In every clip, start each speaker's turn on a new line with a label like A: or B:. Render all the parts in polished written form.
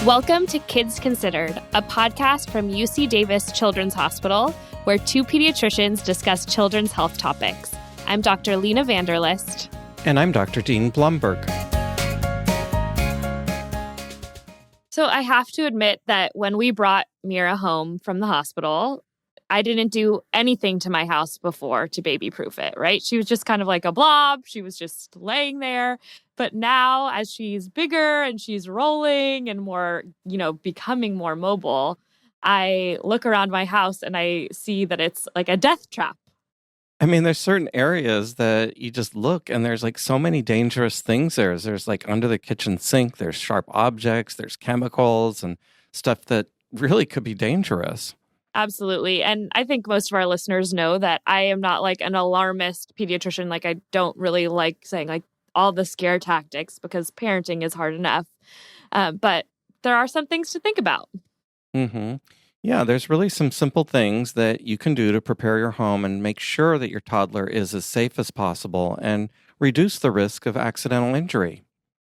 A: Welcome to Kids Considered, a podcast from UC Davis Children's Hospital, where two pediatricians discuss children's health topics. I'm Dr. Lena Vanderlist.
B: And I'm Dr. Dean Blumberg.
A: So I have to admit that when we brought Mira home from the hospital, I didn't do anything to my house before to baby-proof it, right? She was just kind of like a blob. She was just laying there. But now, as she's bigger and she's rolling and more, becoming more mobile, I look around my house and I see that it's like a death trap.
B: I mean, there's certain areas that you just look and there's like so many dangerous things there. There's like under the kitchen sink, there's sharp objects, there's chemicals and stuff that really could be dangerous.
A: Absolutely. And I think most of our listeners know that I am not like an alarmist pediatrician. Like I don't really like saying like all the scare tactics because parenting is hard enough. But there are some things to think about.
B: Mm-hmm. Yeah, there's really some simple things that you can do to prepare your home and make sure that your toddler is as safe as possible and reduce the risk of accidental injury.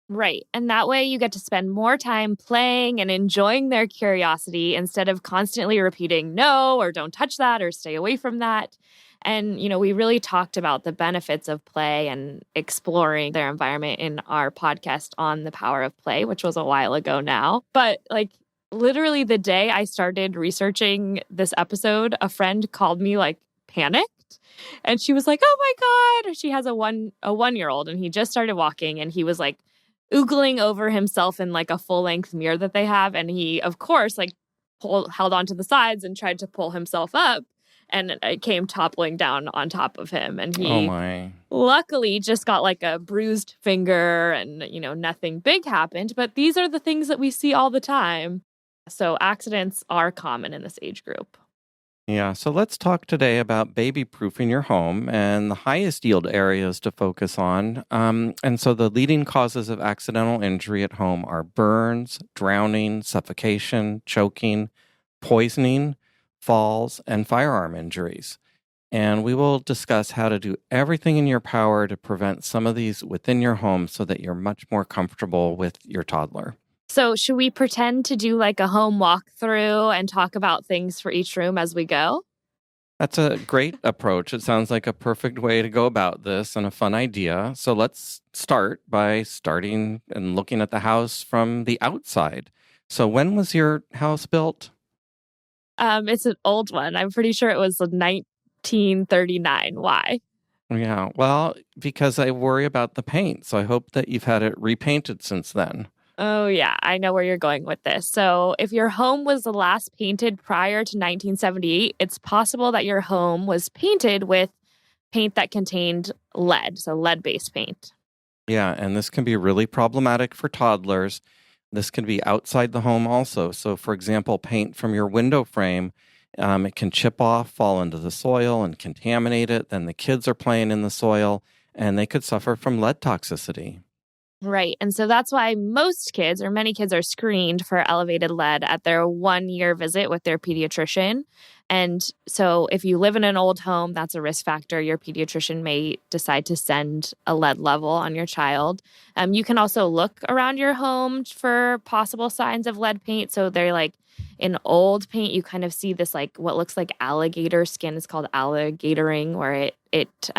A: Right. And that way you get to spend more time playing and enjoying their curiosity instead of constantly repeating no or don't touch that or stay away from that. And, we really talked about the benefits of play and exploring their environment in our podcast on the power of play, which was a while ago now. But literally the day I started researching this episode, a friend called me panicked. And she was like, oh my God. She has a one-year-old and he just started walking and he was oogling over himself in a full-length mirror that they have. And he, of course, held onto the sides and tried to pull himself up. And it came toppling down on top of him. And he luckily just got a bruised finger and, nothing big happened. But these are the things that we see all the time. So accidents are common in this age group.
B: Yeah, so let's talk today about baby-proofing your home and the highest yield areas to focus on. And so the leading causes of accidental injury at home are burns, drowning, suffocation, choking, poisoning, falls, and firearm injuries. And we will discuss how to do everything in your power to prevent some of these within your home so that you're much more comfortable with your toddler.
A: So should we pretend to do a home walkthrough and talk about things for each room as we go?
B: That's a great approach. It sounds like a perfect way to go about this and a fun idea. So let's start by starting and looking at the house from the outside. So when was your house built?
A: It's an old one. I'm pretty sure it was 1939. Why?
B: Yeah, well, because I worry about the paint. So I hope that you've had it repainted since then.
A: Oh, yeah. I know where you're going with this. So if your home was the last painted prior to 1978, it's possible that your home was painted with paint that contained lead, so lead-based paint.
B: Yeah, and this can be really problematic for toddlers. This can be outside the home also. So, for example, paint from your window frame, it can chip off, fall into the soil, and contaminate it. Then the kids are playing in the soil, and they could suffer from lead toxicity.
A: Right. And so that's why most kids or many kids are screened for elevated lead at their 1-year visit with their pediatrician. And so if you live in an old home, that's a risk factor. Your pediatrician may decide to send a lead level on your child. You can also look around your home for possible signs of lead paint. So they're in old paint, you kind of see this what looks like alligator skin. It's called alligatoring, where it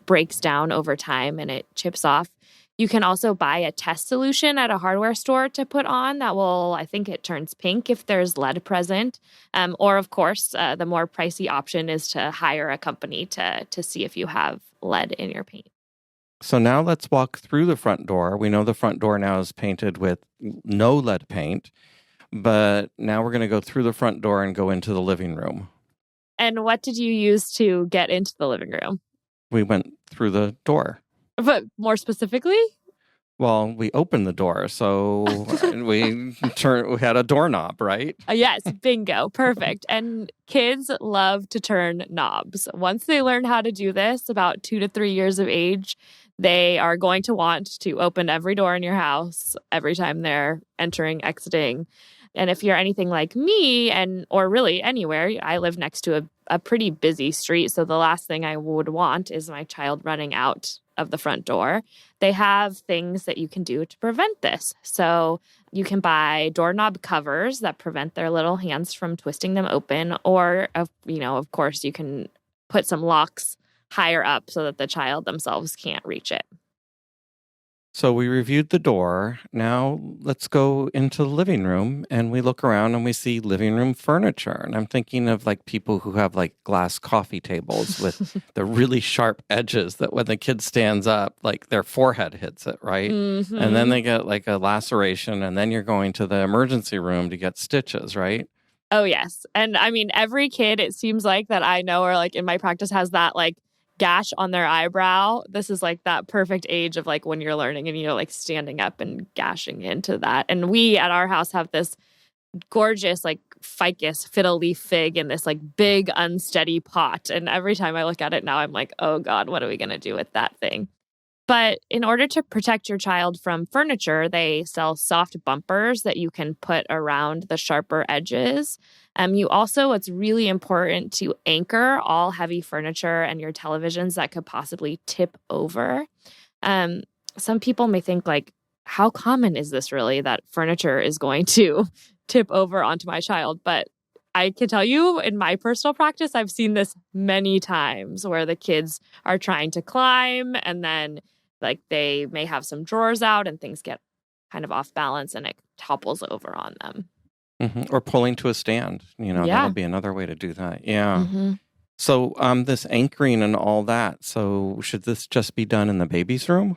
A: breaks down over time and it chips off. You can also buy a test solution at a hardware store to put on that I think it turns pink if there's lead present. Or, of course, the more pricey option is to hire a company to see if you have lead in your paint.
B: So now let's walk through the front door. We know the front door now is painted with no lead paint, but now we're going to go through the front door and go into the living room.
A: And what did you use to get into the living room?
B: We went through the door.
A: But more specifically?
B: Well, we opened the door, so we had a doorknob, right?
A: Yes, bingo, perfect. And kids love to turn knobs. Once they learn how to do this, about 2 to 3 years of age, they are going to want to open every door in your house every time they're entering, exiting. And if you're anything like me, or really anywhere, I live next to a pretty busy street. So the last thing I would want is my child running out of the front door, they have things that you can do to prevent this. So you can buy doorknob covers that prevent their little hands from twisting them open, or, of course, you can put some locks higher up so that the child themselves can't reach it.
B: So we reviewed the door. Now let's go into the living room, and we look around and we see living room furniture. And I'm thinking of like people who have like glass coffee tables with the really sharp edges that when the kid stands up, like their forehead hits it, right?
A: Mm-hmm.
B: And then they get like a laceration, and then you're going to the emergency room to get stitches, right?
A: Oh, yes. And I mean, every kid, it seems like that I know or like in my practice has that like gash on their eyebrow. This is like that perfect age of like when you're learning and, like standing up and gashing into that. And we at our house have this gorgeous like ficus fiddle leaf fig in this like big unsteady pot. And every time I look at it now, I'm like, oh God, what are we going to do with that thing? But in order to protect your child from furniture, they sell soft bumpers that you can put around the sharper edges. It's really important to anchor all heavy furniture and your televisions that could possibly tip over. Some people may think like, how common is this really that furniture is going to tip over onto my child? But I can tell you in my personal practice, I've seen this many times where the kids are trying to climb and then like they may have some drawers out and things get kind of off balance and it topples over on them.
B: Mm-hmm. Or pulling to a stand. That'll be another way to do that. Yeah.
A: Mm-hmm.
B: So this anchoring and all that. So should this just be done in the baby's room?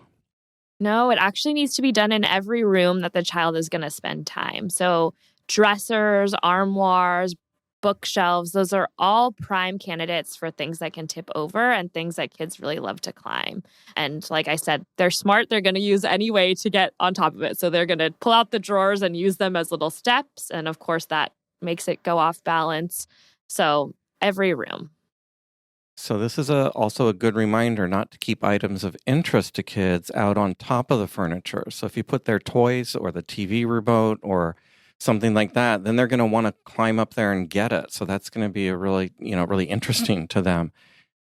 A: No, it actually needs to be done in every room that the child is going to spend time. So dressers, armoires, bookshelves, those are all prime candidates for things that can tip over and things that kids really love to climb. And like I said, they're smart. They're going to use any way to get on top of it. So they're going to pull out the drawers and use them as little steps. And of course, that makes it go off balance. So every room.
B: So this is also a good reminder not to keep items of interest to kids out on top of the furniture. So if you put their toys or the TV remote or something like that, then they're going to want to climb up there and get it. So that's going to be a really interesting to them.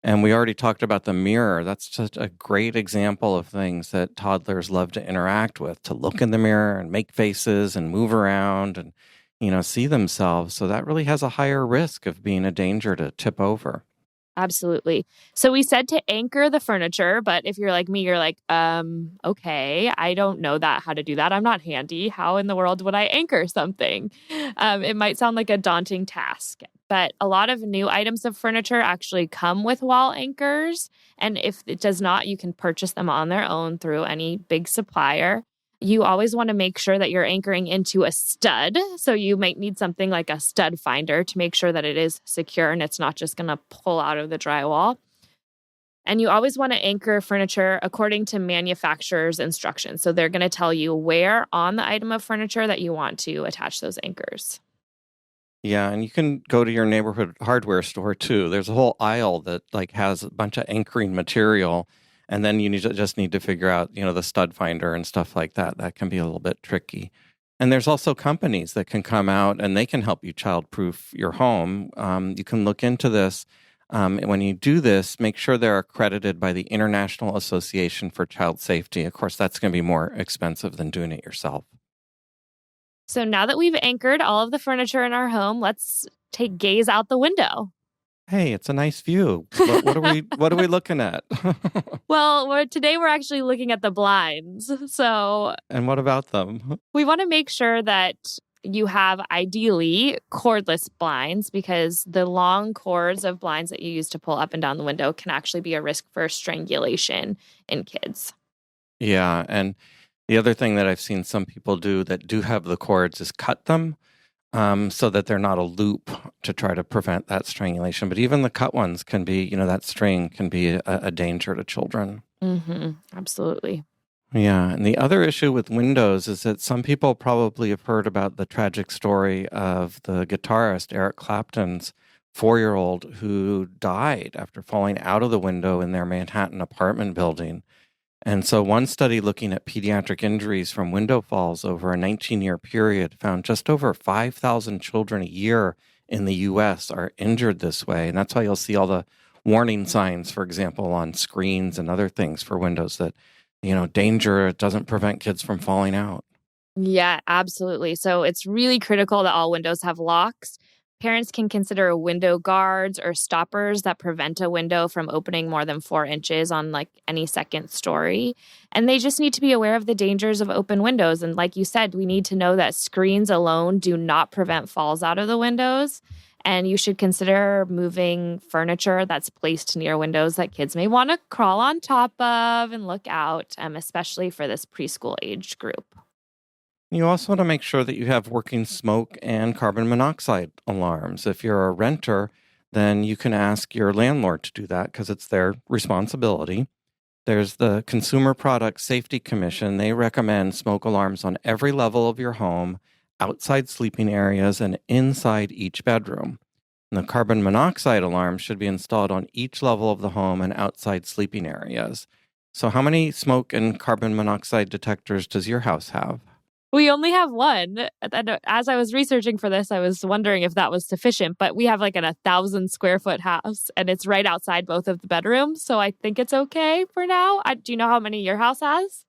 B: And we already talked about the mirror. That's just a great example of things that toddlers love to interact with, to look in the mirror and make faces and move around and, see themselves. So that really has a higher risk of being a danger to tip over.
A: Absolutely. So we said to anchor the furniture, but if you're like me, you're like, okay, I don't know how to do that. I'm not handy. How in the world would I anchor something? It might sound like a daunting task, but a lot of new items of furniture actually come with wall anchors. And if it does not, you can purchase them on their own through any big supplier. You always want to make sure that you're anchoring into a stud. So you might need something like a stud finder to make sure that it is secure and it's not just going to pull out of the drywall. And you always want to anchor furniture according to manufacturer's instructions. So they're going to tell you where on the item of furniture that you want to attach those anchors.
B: Yeah, and you can go to your neighborhood hardware store too. There's a whole aisle that like has a bunch of anchoring material. And then you just need to figure out, the stud finder and stuff like that. That can be a little bit tricky. And there's also companies that can come out and they can help you childproof your home. You can look into this. When you do this, make sure they're accredited by the International Association for Child Safety. Of course, that's going to be more expensive than doing it yourself.
A: So now that we've anchored all of the furniture in our home, let's take gaze out the window.
B: Hey, it's a nice view. What are we looking at?
A: Well, today we're actually looking at the blinds. So,
B: and what about them?
A: We want to make sure that you have ideally cordless blinds because the long cords of blinds that you use to pull up and down the window can actually be a risk for strangulation in kids.
B: Yeah, and the other thing that I've seen some people do that do have the cords is cut them. So that they're not a loop to try to prevent that strangulation. But even the cut ones can be, that string can be a danger to children.
A: Mm-hmm. Absolutely.
B: Yeah. And the other issue with windows is that some people probably have heard about the tragic story of the guitarist Eric Clapton's 4-year-old who died after falling out of the window in their Manhattan apartment building. And so one study looking at pediatric injuries from window falls over a 19-year period found just over 5,000 children a year in the U.S. are injured this way. And that's why you'll see all the warning signs, for example, on screens and other things for windows that, danger doesn't prevent kids from falling out.
A: Yeah, absolutely. So it's really critical that all windows have locks. Parents can consider window guards or stoppers that prevent a window from opening more than 4 inches on like any second story. And they just need to be aware of the dangers of open windows. And like you said, we need to know that screens alone do not prevent falls out of the windows. And you should consider moving furniture that's placed near windows that kids may want to crawl on top of and look out, especially for this preschool age group.
B: You also want to make sure that you have working smoke and carbon monoxide alarms. If you're a renter, then you can ask your landlord to do that because it's their responsibility. There's the Consumer Product Safety Commission. They recommend smoke alarms on every level of your home, outside sleeping areas, and inside each bedroom. And the carbon monoxide alarm should be installed on each level of the home and outside sleeping areas. So how many smoke and carbon monoxide detectors does your house have?
A: We only have one. And as I was researching for this, I was wondering if that was sufficient, but we have like an 1,000-square-foot house and it's right outside both of the bedrooms. So I think it's okay for now. Do you know how many your house has?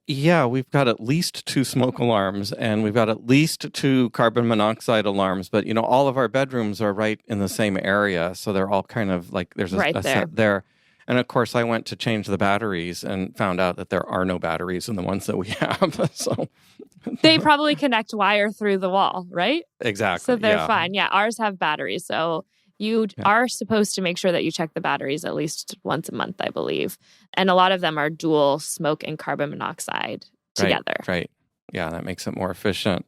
B: Yeah, we've got at least 2 smoke alarms and we've got at least 2 carbon monoxide alarms, but all of our bedrooms are right in the same area. So they're all kind of like, there's
A: right
B: a set there. And of course, I went to change the batteries and found out that there are no batteries in the ones that we have. So
A: they probably connect wire through the wall, right?
B: Exactly.
A: So they're fine. Yeah, ours have batteries. So you are supposed to make sure that you check the batteries at least once a month, I believe. And a lot of them are dual smoke and carbon monoxide together.
B: Right. Yeah, that makes it more efficient.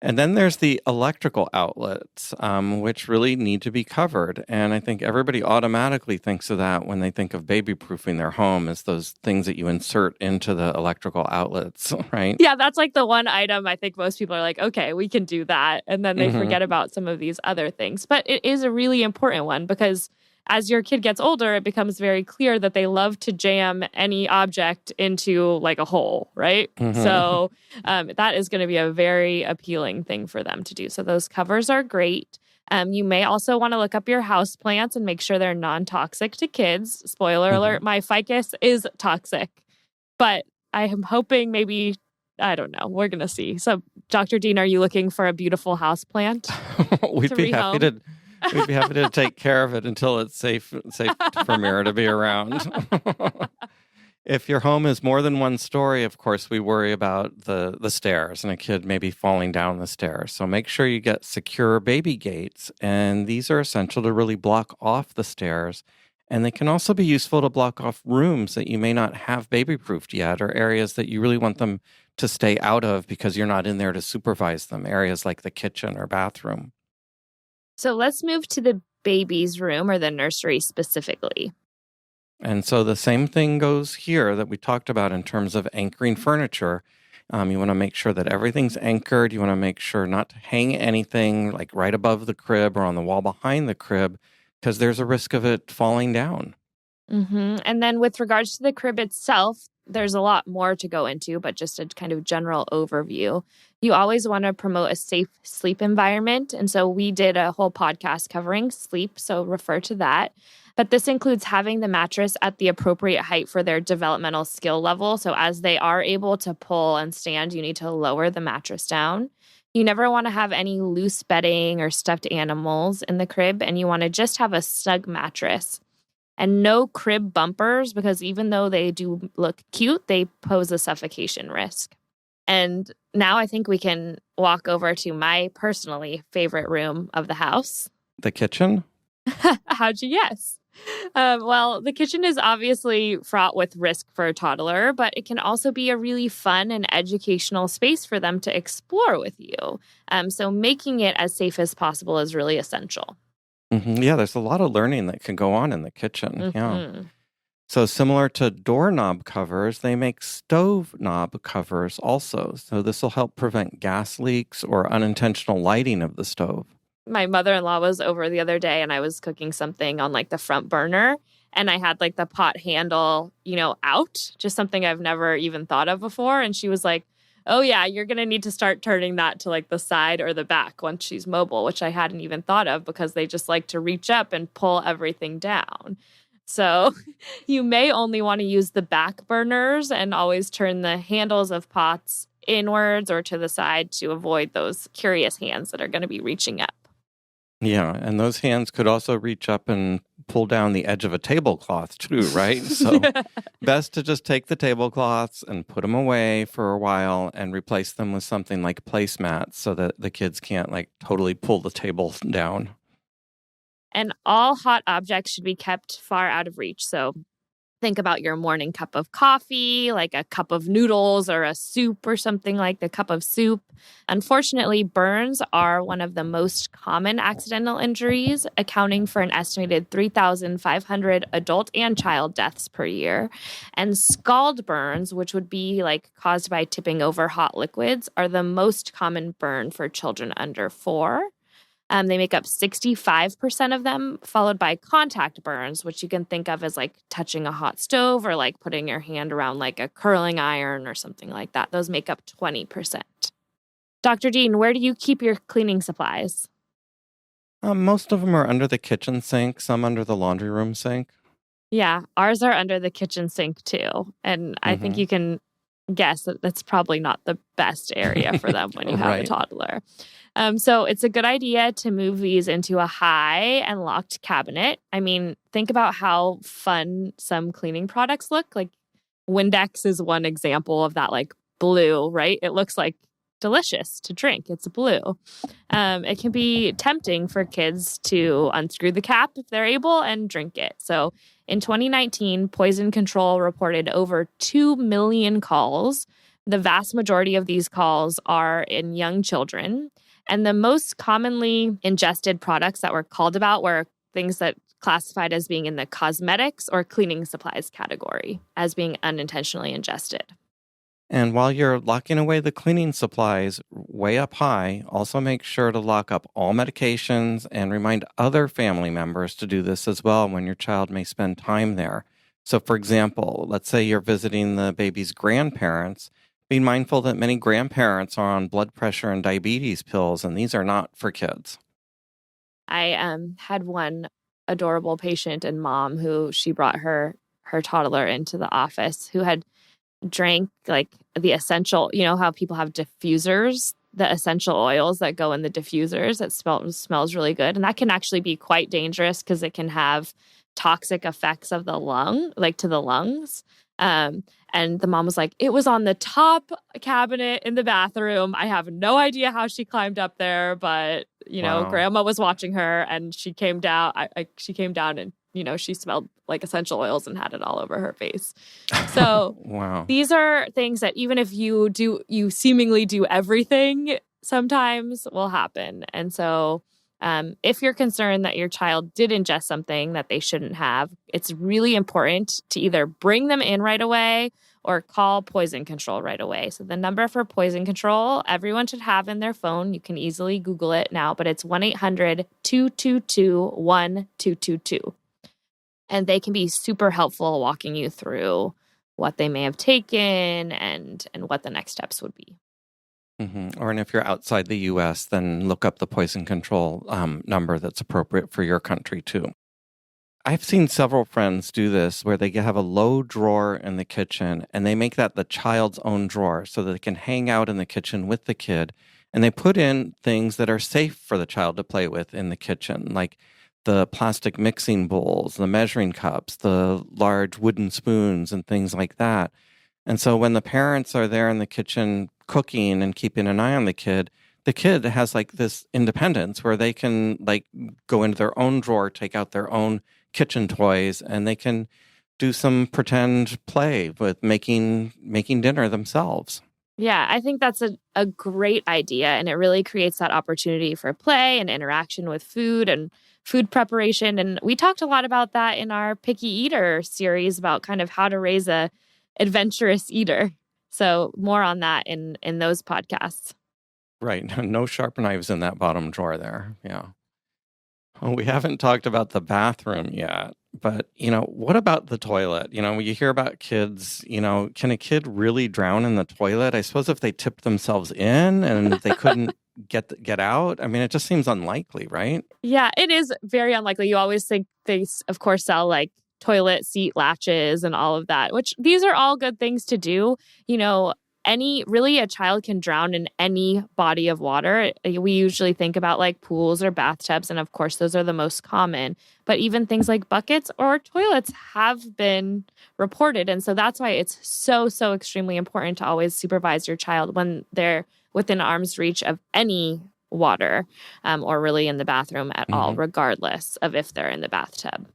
B: And then there's the electrical outlets, which really need to be covered. And I think everybody automatically thinks of that when they think of baby-proofing their home, as those things that you insert into the electrical outlets, right?
A: Yeah, that's like the one item I think most people are like, okay, we can do that. And then they forget about some of these other things. But it is a really important one because as your kid gets older, it becomes very clear that they love to jam any object into like a hole, right? So that is going to be a very appealing thing for them to do. So those covers are great. You may also want to look up your house plants and make sure they're non-toxic to kids. Spoiler alert, my ficus is toxic. But I am hoping maybe, I don't know, we're going to see. So Dr. Dean, are you looking for a beautiful house plant?
B: We'd be happy to take care of it until it's safe for Mira to be around. If your home is more than one story, of course, we worry about the stairs and a kid maybe falling down the stairs. So make sure you get secure baby gates. And these are essential to really block off the stairs. And they can also be useful to block off rooms that you may not have baby-proofed yet, or areas that you really want them to stay out of because you're not in there to supervise them, areas like the kitchen or bathroom.
A: So let's move to the baby's room or the nursery specifically.
B: And so the same thing goes here that we talked about in terms of anchoring furniture. You want to make sure that everything's anchored. You want to make sure not to hang anything like right above the crib or on the wall behind the crib, because there's a risk of it falling down.
A: And then with regards to the crib itself, there's a lot more to go into, but just a kind of general overview. You always want to promote a safe sleep environment. And so we did a whole podcast covering sleep, so refer to that. But this includes having the mattress at the appropriate height for their developmental skill level. So as they are able to pull and stand, you need to lower the mattress down. You never want to have any loose bedding or stuffed animals in the crib, and you want to just have a snug mattress. And no crib bumpers, because even though they do look cute, they pose a suffocation risk. And now I think we can walk over to my personally favorite room of the house.
B: The kitchen?
A: How'd you guess? Well, the kitchen is obviously fraught with risk for a toddler, but it can also be a really fun and educational space for them to explore with you. So making it as safe as possible is really essential.
B: Yeah, there's a lot of learning that can go on in the kitchen. Yeah. So similar to doorknob covers, they make stove knob covers also. So this will help prevent gas leaks or unintentional lighting of the stove.
A: My mother-in-law was over the other day and I was cooking something on like the front burner and I had like the pot handle, out, just something I've never even thought of before. And she was like, Oh, yeah, you're going to need to start turning that to like the side or the back once she's mobile, which I hadn't even thought of because they just like to reach up and pull everything down. So you may only want to use the back burners and always turn the handles of pots inwards or to the side to avoid those curious hands that are going to be reaching up.
B: Yeah, and those hands could also reach up and pull down the edge of a tablecloth too, right? So best to just take the tablecloths and put them away for a while and replace them with something like placemats so that the kids can't like totally pull the table down.
A: And all hot objects should be kept far out of reach. So think about your morning cup of coffee, like a cup of noodles or a soup or something like the cup of soup. Unfortunately, burns are one of the most common accidental injuries, accounting for an estimated 3,500 adult and child deaths per year. And scald burns, which would be like caused by tipping over hot liquids, are the most common burn for children under 4. They make up 65% of them, followed by contact burns, which you can think of as like touching a hot stove or like putting your hand around like a curling iron or something like that. Those make up 20%. Dr. Dean, where do you keep your cleaning supplies?
B: Most of them are under the kitchen sink, some under the laundry room sink.
A: Yeah, ours are under the kitchen sink too. And I think you can guess that that's probably not the best area for them when you have a toddler. So it's a good idea to move these into a high and locked cabinet. I mean, think about how fun some cleaning products look. Like Windex is one example of that, like blue, right? It looks like delicious to drink. It's blue. It can be tempting for kids to unscrew the cap if they're able and drink it. So in 2019, Poison Control reported over 2 million calls. The vast majority of these calls are in young children. And the most commonly ingested products that were called about were things that classified as being in the cosmetics or cleaning supplies category as being unintentionally ingested.
B: And while you're locking away the cleaning supplies way up high, also make sure to lock up all medications and remind other family members to do this as well when your child may spend time there. So, for example, let's say you're visiting the baby's grandparents. Be mindful that many grandparents are on blood pressure and diabetes pills, and these are not for kids.
A: I had one adorable patient and mom who she brought her toddler into the office who had drank like the essential, you know how people have diffusers, the essential oils that go in the diffusers that smells really good. And that can actually be quite dangerous because it can have toxic effects of the lung, like to the lungs. And the mom was like, it was on the top cabinet in the bathroom. I have no idea how she climbed up there, but, you know, grandma was watching her and she came down. She came down and, you know, she smelled like essential oils and had it all over her face. So these are things that even if you seemingly do everything, sometimes will happen. And so if you're concerned that your child did ingest something that they shouldn't have, it's really important to either bring them in right away or call Poison Control right away. So the number for Poison Control, everyone should have in their phone. You can easily Google it now, but it's 1-800-222-1222. And they can be super helpful walking you through what they may have taken and what the next steps would be.
B: Or and if you're outside the U.S., then look up the Poison Control number that's appropriate for your country, too. I've seen several friends do this where they have a low drawer in the kitchen and they make that the child's own drawer so that they can hang out in the kitchen with the kid. And they put in things that are safe for the child to play with in the kitchen, like the plastic mixing bowls, the measuring cups, the large wooden spoons and things like that. And so when the parents are there in the kitchen cooking and keeping an eye on the kid has like this independence where they can like go into their own drawer, take out their own kitchen toys, and they can do some pretend play with making dinner themselves.
A: Yeah, I think that's a great idea. And it really creates that opportunity for play and interaction with food and food preparation. And we talked a lot about that in our Picky Eater series about kind of how to raise a adventurous eater. So more on that in those podcasts.
B: Right. No sharp knives in that bottom drawer there. Yeah. Well, we haven't talked about the bathroom yet. But, what about the toilet? When you hear about kids, can a kid really drown in the toilet? I suppose if they tipped themselves in and they couldn't get out, I mean, it just seems unlikely, right?
A: Yeah, it is very unlikely. You always think they, of course, sell like toilet seat latches and all of that, which these are all good things to do. A child can drown in any body of water. We usually think about like pools or bathtubs, and of course, those are the most common. But even things like buckets or toilets have been reported. And so that's why it's so, so extremely important to always supervise your child when they're within arm's reach of any water or really in the bathroom at all, regardless of if they're in the bathtub.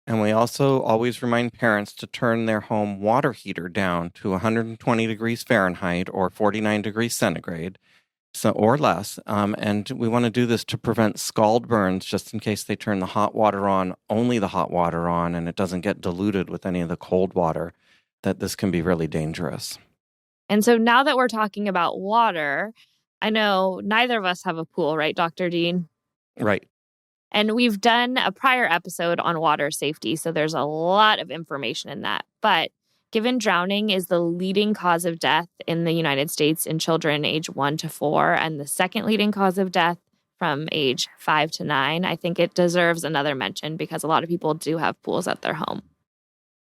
B: And we also always remind parents to turn their home water heater down to 120 degrees Fahrenheit or 49 degrees centigrade, or less. And we want to do this to prevent scald burns, just in case they turn the hot water on, only the hot water on, and it doesn't get diluted with any of the cold water, that this can be really dangerous.
A: And so now that we're talking about water, I know neither of us have a pool, right, Dr. Dean?
B: Right.
A: And we've done a prior episode on water safety, so there's a lot of information in that. But given drowning is the leading cause of death in the United States in children age 1 to 4, and the second leading cause of death from age 5 to 9, I think it deserves another mention because a lot of people do have pools at their home.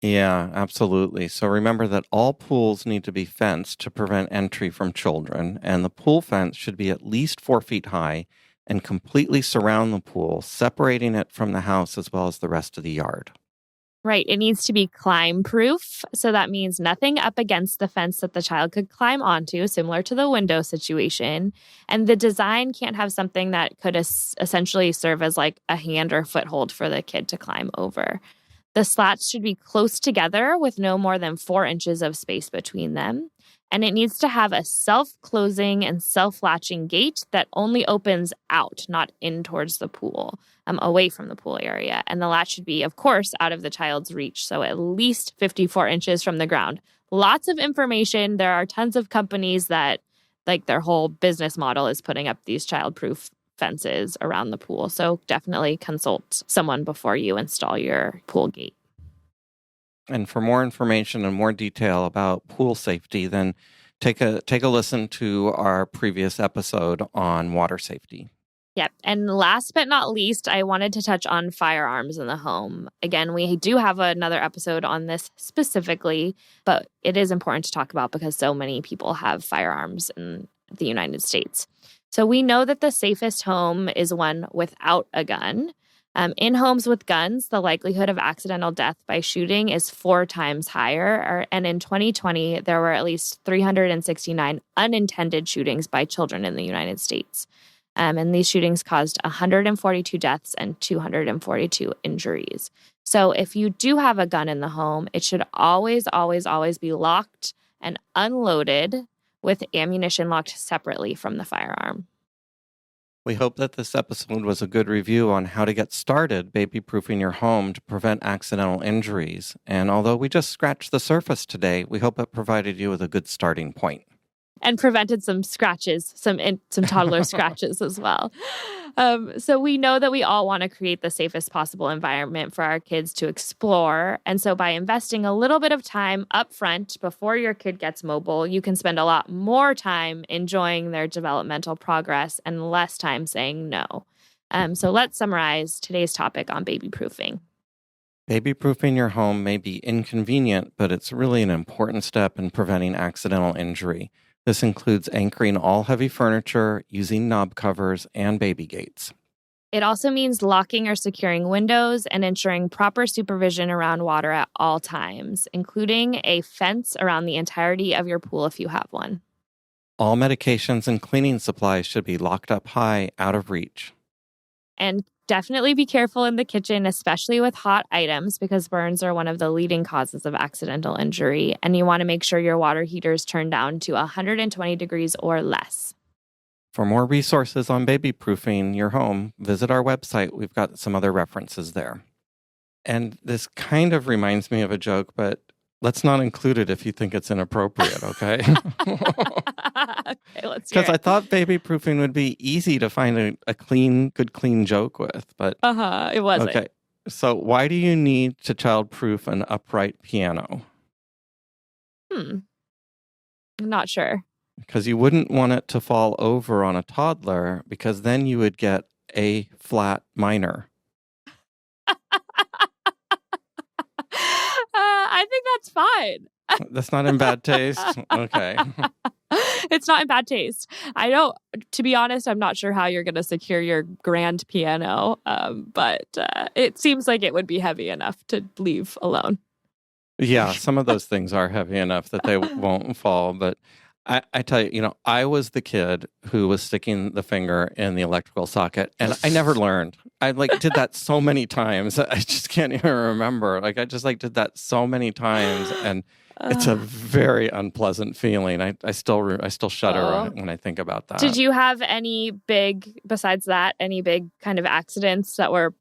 B: Yeah, absolutely. So remember that all pools need to be fenced to prevent entry from children, and the pool fence should be at least 4 feet high and completely surround the pool, separating it from the house as well as the rest of the yard.
A: Right. It needs to be climb proof. So that means nothing up against the fence that the child could climb onto, similar to the window situation. And the design can't have something that could essentially serve as like a hand or foothold for the kid to climb over. The slats should be close together with no more than 4 inches of space between them. And it needs to have a self-closing and self-latching gate that only opens out, not in towards the pool, away from the pool area. And the latch should be, of course, out of the child's reach, so at least 54 inches from the ground. Lots of information. There are tons of companies that, like, their whole business model is putting up these child-proof fences around the pool. So definitely consult someone before you install your pool gate.
B: And for more information and more detail about pool safety, then take a listen to our previous episode on water safety.
A: Yep. And last but not least, I wanted to touch on firearms in the home. Again, we do have another episode on this specifically, but it is important to talk about because so many people have firearms in the United States. So we know that the safest home is one without a gun. In homes with guns, the likelihood of accidental death by shooting is 4 times higher. And in 2020, there were at least 369 unintended shootings by children in the United States. And these shootings caused 142 deaths and 242 injuries. So if you do have a gun in the home, it should always, always, always be locked and unloaded with ammunition locked separately from the firearm.
B: We hope that this episode was a good review on how to get started baby-proofing your home to prevent accidental injuries. And although we just scratched the surface today, we hope it provided you with a good starting point.
A: And prevented some scratches, some toddler scratches as well. So we know that we all want to create the safest possible environment for our kids to explore. And so by investing a little bit of time up front before your kid gets mobile, you can spend a lot more time enjoying their developmental progress and less time saying no. So let's summarize today's topic on baby-proofing.
B: Baby-proofing your home may be inconvenient, but it's really an important step in preventing accidental injury. This includes anchoring all heavy furniture, using knob covers, and baby gates.
A: It also means locking or securing windows and ensuring proper supervision around water at all times, including a fence around the entirety of your pool if you have one.
B: All medications and cleaning supplies should be locked up high, out of reach.
A: And definitely be careful in the kitchen, especially with hot items, because burns are one of the leading causes of accidental injury. And you want to make sure your water heater is turned down to 120 degrees or less.
B: For more resources on baby-proofing your home, visit our website. We've got some other references there. And this kind of reminds me of a joke, but let's not include it if you think it's inappropriate, okay?
A: Okay, let's hear it.
B: Because I thought baby-proofing would be easy to find a good clean joke with, but
A: it wasn't.
B: Okay. So why do you need to childproof an upright piano?
A: I'm not sure.
B: Because you wouldn't want it to fall over on a toddler, because then you would get A flat minor.
A: I think that's fine.
B: That's not in bad taste? Okay.
A: It's not in bad taste. To be honest, I'm not sure how you're going to secure your grand piano, but it seems like it would be heavy enough to leave alone.
B: Yeah, some of those things are heavy enough that they won't fall. But I tell you, I was the kid who was sticking the finger in the electrical socket, and I never learned. I did that so many times. I just can't even remember. I just did that so many times, and it's a very unpleasant feeling. I still shudder when I think about that.
A: Did you have any big kind of accidents that were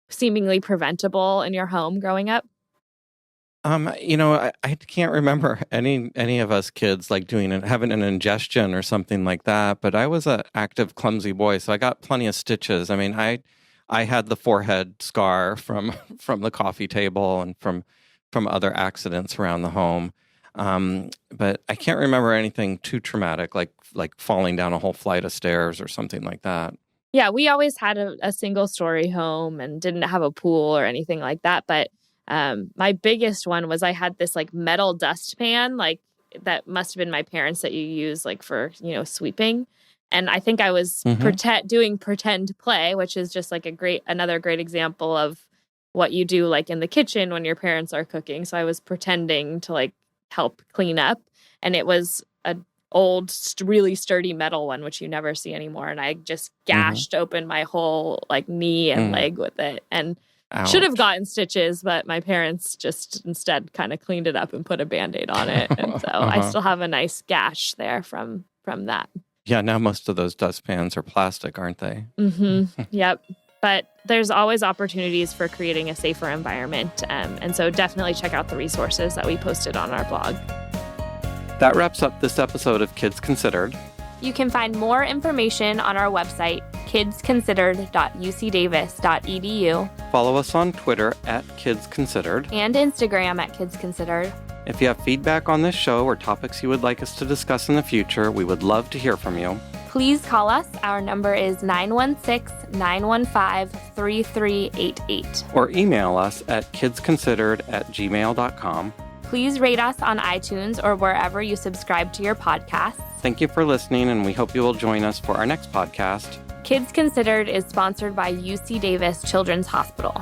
A: seemingly preventable in your home growing up?
B: I can't remember any of us kids having an ingestion or something like that. But I was an active, clumsy boy, so I got plenty of stitches. I mean, I had the forehead scar from the coffee table and from other accidents around the home. But I can't remember anything too traumatic, like falling down a whole flight of stairs or something like that.
A: Yeah, we always had a single story home and didn't have a pool or anything like that. But my biggest one was I had this metal dustpan, that must have been my parents that you use for, sweeping. And I think I was doing pretend play, which is just another great example of what you do in the kitchen when your parents are cooking. So I was pretending to help clean up, and it was an old, really sturdy metal one, which you never see anymore. And I just gashed open my whole knee and leg with it, and should have gotten stitches, but my parents just instead kind of cleaned it up and put a Band-Aid on it. And so I still have a nice gash there from that.
B: Yeah, now most of those dustpans are plastic, aren't they?
A: Mm-hmm. Yep. But there's always opportunities for creating a safer environment. And so definitely check out the resources that we posted on our blog.
B: That wraps up this episode of Kids Considered.
A: You can find more information on our website, kidsconsidered.ucdavis.edu.
B: Follow us on Twitter @KidsConsidered.
A: And Instagram @KidsConsidered.
B: If you have feedback on this show or topics you would like us to discuss in the future, we would love to hear from you.
A: Please call us. Our number is 916-915-3388.
B: Or email us at kidsconsidered@gmail.com.
A: Please rate us on iTunes or wherever you subscribe to your podcasts.
B: Thank you for listening, and we hope you will join us for our next podcast.
A: Kids Considered is sponsored by UC Davis Children's Hospital.